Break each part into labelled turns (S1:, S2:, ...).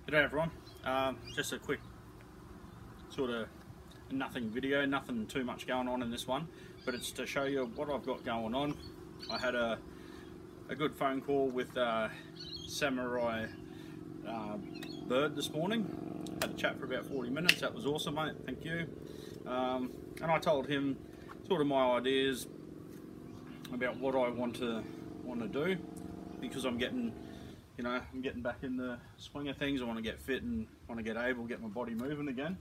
S1: G'day everyone, just a quick sort of nothing video, nothing too much going on in this one, but it's to show you what I've got going on. I had a good phone call with Samurai Bird this morning. Had a chat for about 40 minutes, that was awesome mate, thank you. And I told him sort of my ideas about what I want to do, because I'm getting back in the swing of things. I want to get fit and want to get able, get my body moving again.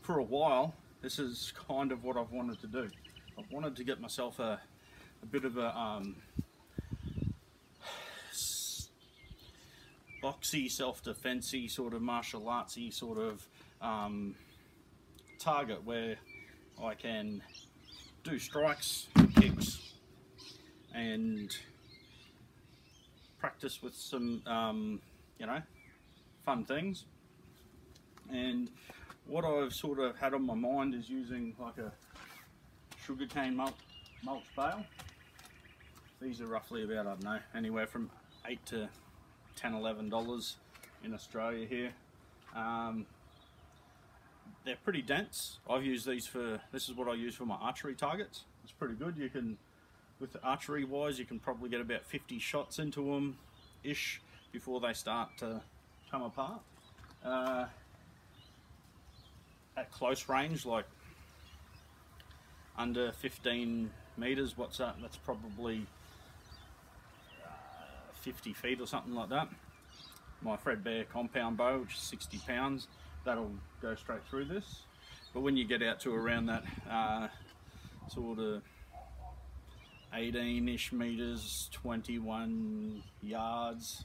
S1: For a while, this is kind of what I've wanted to do. I've wanted to get myself a bit of a boxy, self-defensey, sort of martial artsy sort of target where I can do strikes, kicks, and practice with some fun things. And what I've sort of had on my mind is using like a sugarcane mulch bale. These are roughly about, I don't know, anywhere from $8 to $10–11 in Australia here. They're pretty dense. I've used these this is what I use for my archery targets. It's pretty good. You can, with the archery wise, you can probably get about 50 shots into them ish before they start to come apart. At close range, like under 15 meters, what's that? That's probably 50 feet or something like that. My Fredbear compound bow, which is 60 pounds, that'll go straight through this. But when you get out to around that sort of 18-ish meters, 21 yards,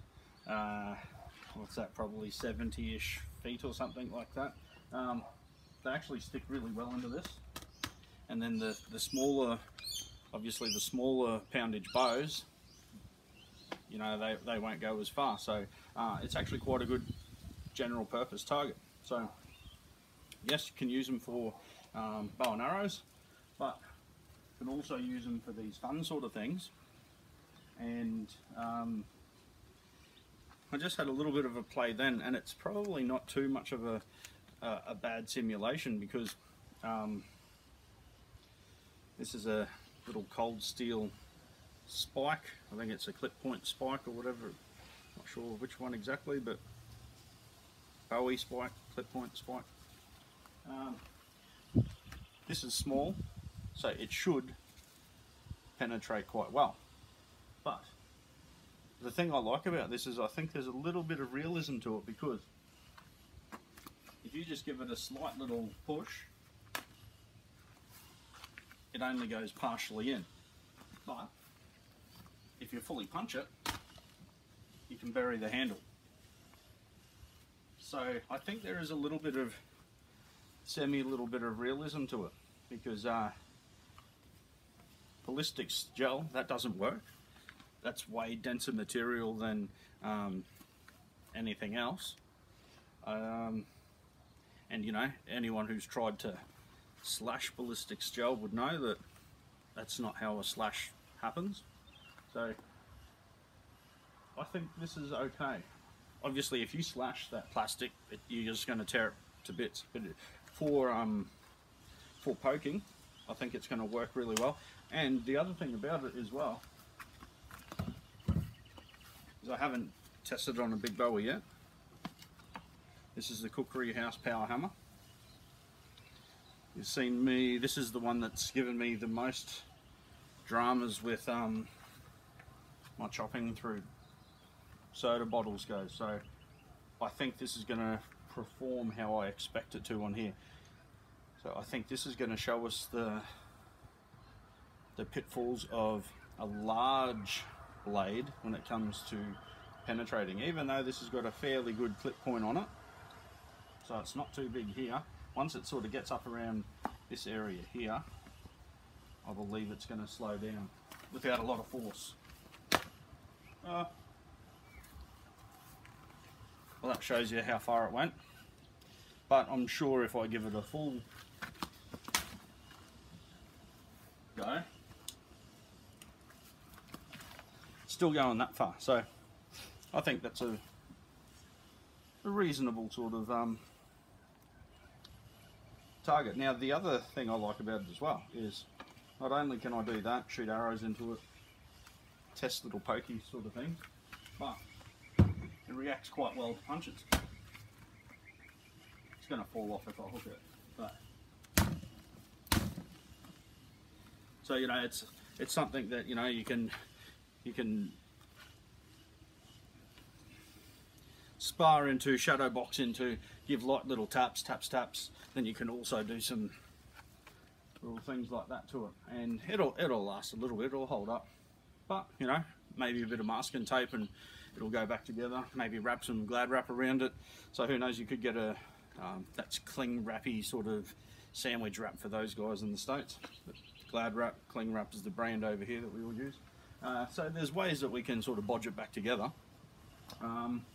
S1: what's that, probably 70-ish feet or something like that, they actually stick really well into this. And then the smaller, obviously the smaller poundage bows, you know, they won't go as far. So it's actually quite a good general purpose target. So yes, you can use them for bow and arrows, but you can also use them for these fun sort of things. And I just had a little bit of a play then, and it's probably not too much of a bad simulation, because this is a little cold steel spike. I think it's a clip point spike or whatever, not sure which one exactly, but Bowie spike, clip point spike. This is small, so it should penetrate quite well. But the thing I like about this is I think there's a little bit of realism to it, because if you just give it a slight little push, it only goes partially in. But if you fully punch it, you can bury the handle. So I think there is a little bit of little bit of realism to it, because ballistics gel, that doesn't work. That's way denser material than anything else. And you know, anyone who's tried to slash ballistics gel would know that that's not how a slash happens. So I think this is okay. Obviously if you slash that plastic, you're just going to tear it to bits, but for poking, I think it's going to work really well. And the other thing about it as well is I haven't tested it on a big bowie yet. This is the Cookery House Power Hammer. You've seen me, this is the one that's given me the most dramas with my chopping through soda bottles goes. So I think this is going to perform how I expect it to on here. So I think this is going to show us the pitfalls of a large blade when it comes to penetrating, even though this has got a fairly good clip point on it. So it's not too big here. Once it sort of gets up around this area here, I believe it's going to slow down without a lot of force. Well, that shows you how far it went. But I'm sure if I give it a full go, it's still going that far. So I think that's a a reasonable sort of target. Now the other thing I like about it as well is not only can I do that, shoot arrows into it, test little pokey sort of thing, but it reacts quite well to punches. It's going to fall off if I hook it. So you know, it's something that, you know, you can spar into, shadow box into, give light little taps. Then you can also do some little things like that to it, and it'll last a little bit. It'll hold up, but you know, maybe a bit of masking tape and it'll go back together. Maybe wrap some Glad wrap around it. So who knows? You could get a that's cling wrappy sort of sandwich wrap for those guys in the States. But Glad wrap, cling wrap is the brand over here that we all use. So there's ways that we can sort of bodge it back together. And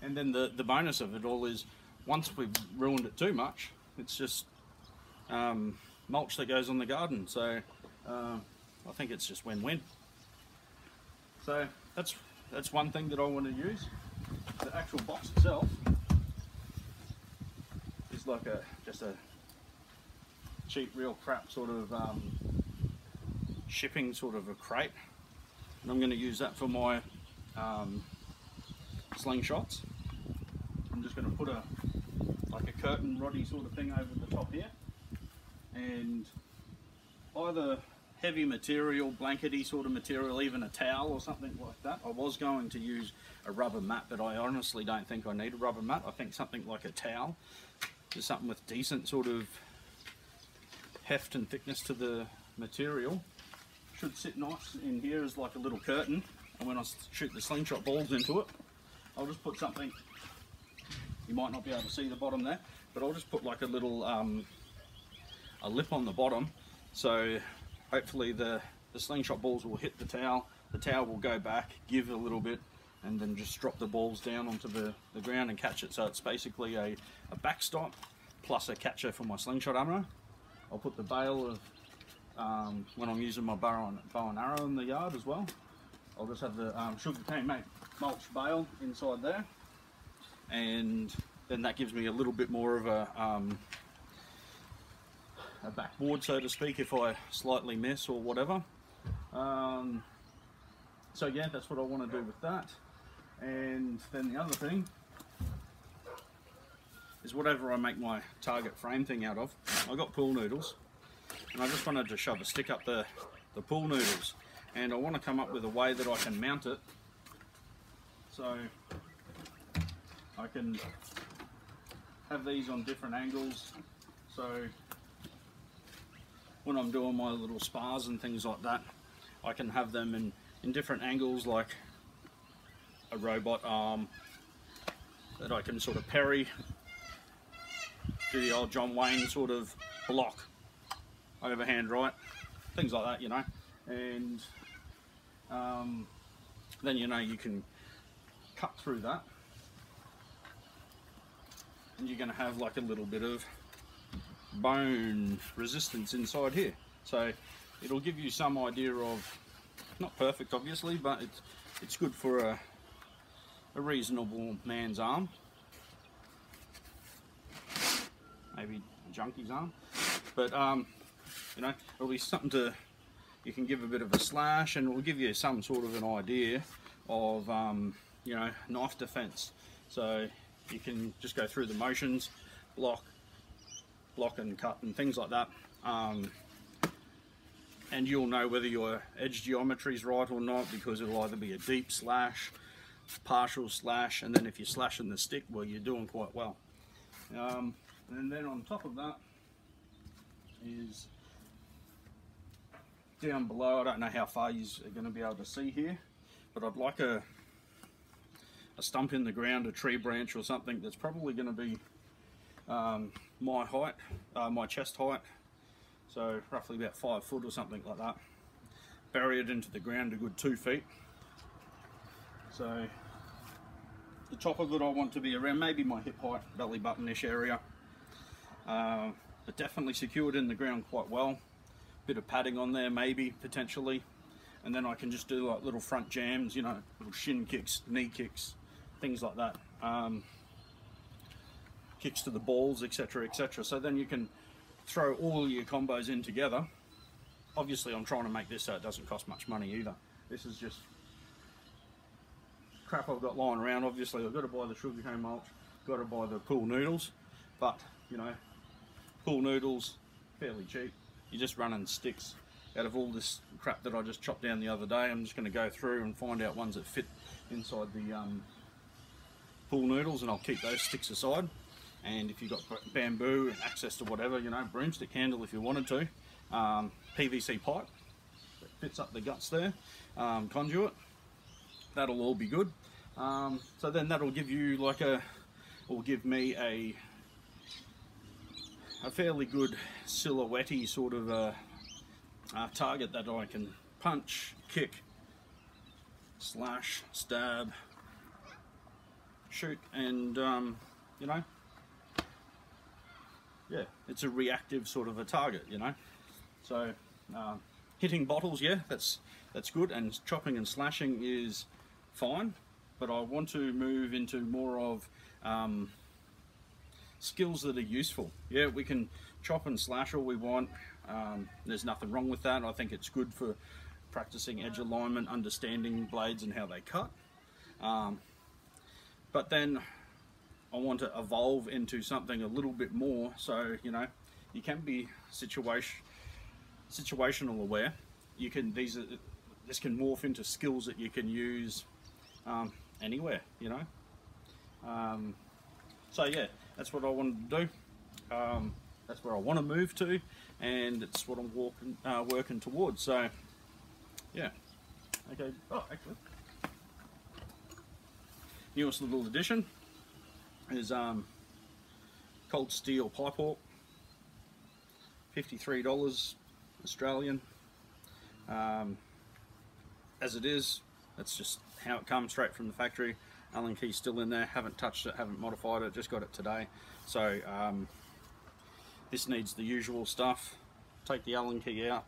S1: then the bonus of it all is, once we've ruined it too much, it's just mulch that goes on the garden. So I think it's just win-win. So that's one thing that I want to use. The actual box itself is like just a cheap, real crap sort of shipping sort of a crate, and I'm going to use that for my slingshots. I'm just going to put like a curtain roddy sort of thing over the top here, and either heavy material, blankety sort of material, even a towel or something like that. I was going to use a rubber mat, but I honestly don't think I need a rubber mat. I think something like a towel, just something with decent sort of heft and thickness to the material, should sit nice in here as like a little curtain. And when I shoot the slingshot balls into it, I'll just put something, you might not be able to see the bottom there, but I'll just put like a little a lip on the bottom, so hopefully the slingshot balls will hit the towel will go back, give a little bit, and then just drop the balls down onto the ground and catch it. So it's basically a backstop plus a catcher for my slingshot ammo. I'll put the bale of when I'm using my bow and arrow in the yard as well. I'll just have the sugarcane mulch bale inside there, and then that gives me a little bit more of a backboard, so to speak, if I slightly miss or whatever. So yeah, that's what I want to do with that. And then the other thing is, whatever I make my target frame thing out of, I got pool noodles, and I just wanted to shove a stick up the pool noodles, and I want to come up with a way that I can mount it so I can have these on different angles, so when I'm doing my little spars and things like that, I can have them in different angles, like a robot arm that I can sort of parry, do the old John Wayne sort of block, overhand right, things like that, you know. And then, you know, you can cut through that, and you're going to have like a little bit of bone resistance inside here, so it'll give you some idea of, not perfect obviously, but it's good for a reasonable man's arm, maybe a junkie's arm, but you know, it'll be something to, you can give a bit of a slash, and it will give you some sort of an idea of you know, knife defense. So you can just go through the motions, block and cut and things like that, and you'll know whether your edge geometry is right or not, because it'll either be a deep slash, partial slash, and then if you're slashing the stick, well, you're doing quite well. And then on top of that is down below, I don't know how far you're going to be able to see here, but I'd like a stump in the ground, a tree branch or something that's probably going to be my height, my chest height, so roughly about 5 foot or something like that. Bury it into the ground a good 2 feet. So the top of it I want to be around maybe my hip height, belly button-ish area, but definitely secured in the ground quite well. Bit of padding on there maybe, potentially, and then I can just do like little front jams, you know, little shin kicks, knee kicks, things like that. kicks to the balls, etc., etc. So then you can throw all your combos in together. Obviously I'm trying to make this so it doesn't cost much money either. This is just crap I've got lying around. Obviously I've got to buy the sugarcane mulch, got to buy the pool noodles, but you know, pool noodles fairly cheap. You're just running sticks out of all this crap that I just chopped down the other day. I'm just going to go through and find out ones that fit inside the pool noodles, and I'll keep those sticks aside. And if you've got bamboo and access to whatever, you know, broomstick handle if you wanted to, PVC pipe that fits up the guts there, conduit, that'll all be good. So then that'll give you like or give me a fairly good silhouette-y sort of target that I can punch, kick, slash, stab, shoot, and you know, yeah, it's a reactive sort of a target, you know. So hitting bottles, yeah, that's good, and chopping and slashing is fine, but I want to move into more of skills that are useful. Yeah, we can chop and slash all we want. There's nothing wrong with that. I think it's good for practicing edge alignment, understanding blades and how they cut. But then I want to evolve into something a little bit more, so you know, you can be situational aware. You can this can morph into skills that you can use anywhere, you know. So yeah, that's what I wanted to do. That's where I want to move to, and it's what I'm working towards. So yeah, okay. Oh, actually, newest little addition is cold steel pipe hawk, $53 Australian. As it is, that's just how it comes straight from the factory. Allen key still in there, haven't touched it, haven't modified it, just got it today. So this needs the usual stuff. Take the Allen key out,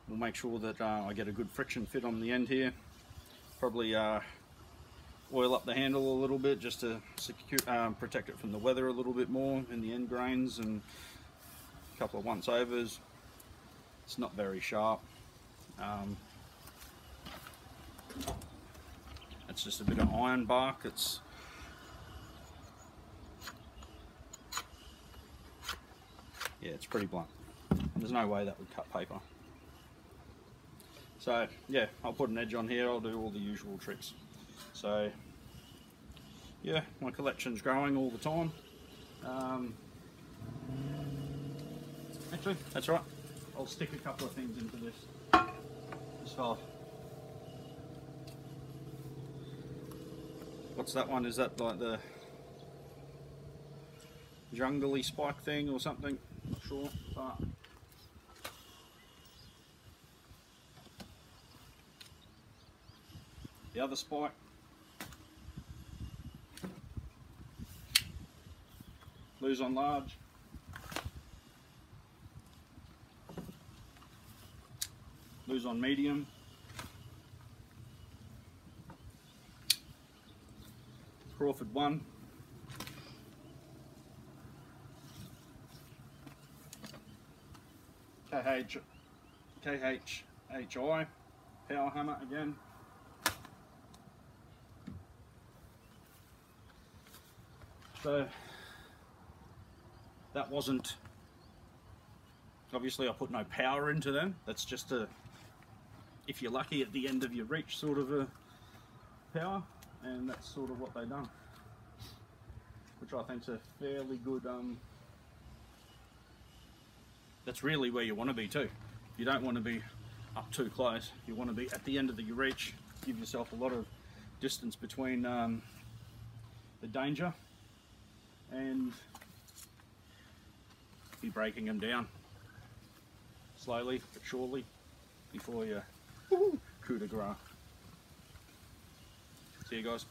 S1: we'll make sure that I get a good friction fit on the end here. Probably oil up the handle a little bit just to secure, protect it from the weather a little bit more in the end grains, and a couple of once overs. It's not very sharp. It's just a bit of iron bark. Yeah, it's pretty blunt. There's no way that would cut paper. So yeah, I'll put an edge on here, I'll do all the usual tricks. So yeah, my collection's growing all the time. Actually, that's right. I'll stick a couple of things into this file. What's that one? Is that like the jungly spike thing or something? Not sure, but the other spike, Luzon large, Luzon medium, Crawford 1, KHHI, power hammer again, so that wasn't, obviously I put no power into them, that's just a, if you're lucky at the end of your reach sort of a power, and that's sort of what they've done, which I think's a fairly good, that's really where you want to be too. You don't want to be up too close, you want to be at the end of your reach, give yourself a lot of distance between the danger, and be breaking them down slowly but surely before you coup de grace. See you guys.